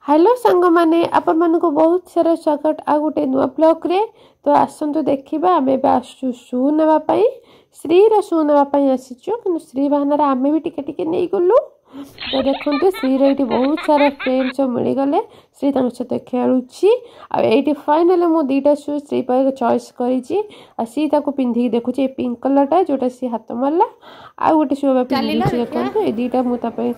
Hello सांग मैंने आपण मानक बहुत सारा स्वागत आ गोटे नुआ ब्लॉग रे। तो आसतु देखा आम आसु शू नापी श्री शू नापी आसीचु कि श्री बाहन आम भी टिके नहीं गलु। तो देखते श्री ये बहुत सारा फ्रेंड सब मिलगले श्री सहित खेलुची आईटी फाइनाल मु दीटा शू श्री चॉइस करी सी पिंधि देखुची पिंक कलरटा जोटा सी हाथ मारला आ गोटे शू देखते ये दीटा मुझे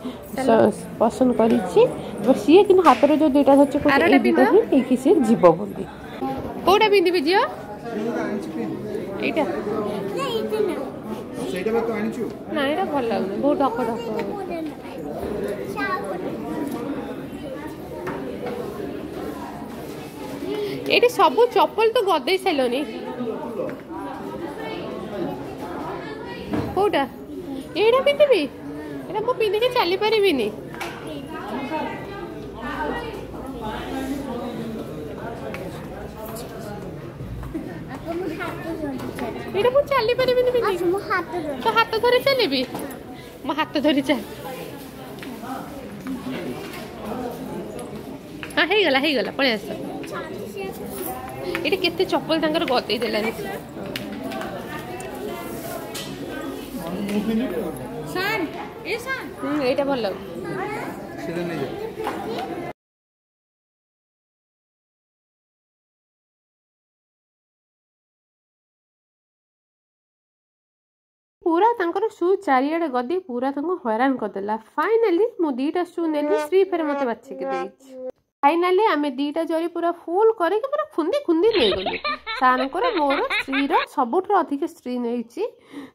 पसंद करी सी कि हाथ जो दीटा धरती सी जीव बोली कौटा पिंधि झील यहाँ ना ये भल लगुन बहुत ढक ढक ये सब चप्पल तो गदे सारे कौटा ये पिंधि ये मुझे पिंधिक चली पारि ये मुझे चली पारि तो हाथ धरी चलि मो हाथ धरी चल हाँ हो गला पलि आस ये केते चप्पल तांकर गदे देलानी ये भल लग पूरा तांकर शू चारिआडे गदी पूरा हैरान करदेला। फाइनाली मु दीटा शू नेली श्री फेर मते बाछिकी देछि। फाइनाली आमे दीटा जरी पूरा फुल करके पूरा खुंदी खुंदी ले गलु। सानकर मोर श्रीर सबुठ अधिक श्री नेछि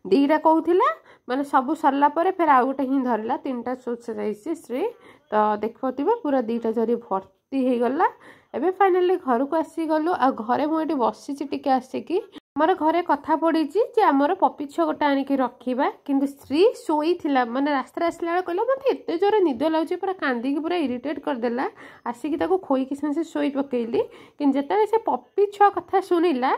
दीटा कहूथिला माने सब सरला परे फेर आ गोटे ही धरला तीनटा शू जाइछि श्री। तो देखथिबे पूरा दीटा जरी भर्ती हे गला। एबे फाइनाली घर को आसी गलु आ घरे मु एटी बसिछि टिके आसिकी आमर घरे कथा पड़ी जे आमर पपी छुआ गोटे आणिक रखा कि श्री शोई थिला माने रास्ता आसला कहला मत एत जोरे निद लगे पूरा कांदिकी पूरा इरिटेट करदेला। आसिकी खोईकी सागे शोई पकेली कि जिते से पपी छुआ कथा शुणिला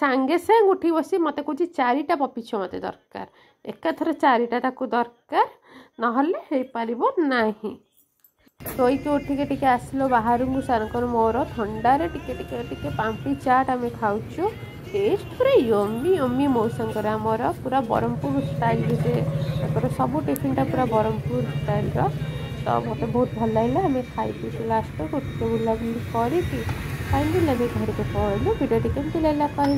सांगे सांग उठी बसी मत कह चारिटा पपी छुआ मत दरकार एकाथर चारिटा दरकार नहले हो नहीं। शोईकी उठिके टिके आसलो बाहर को सारकर मोर थंडारे टिके टिके टिके पाम्पी चाट आम खाऊचु। टेस्ट पूरा यम्मी यम्मी मौसंकर आमर पूरा ब्रह्मपुर स्टाइल से सब टिफिन पूरा ब्रह्मपुर स्टाइल तो मत बहुत भल लगे। आम खाई पी लास्ट गोटे बुलाबुली करके फाइनाली घर को पड़ू। भिडियो टी केमती लगा कह।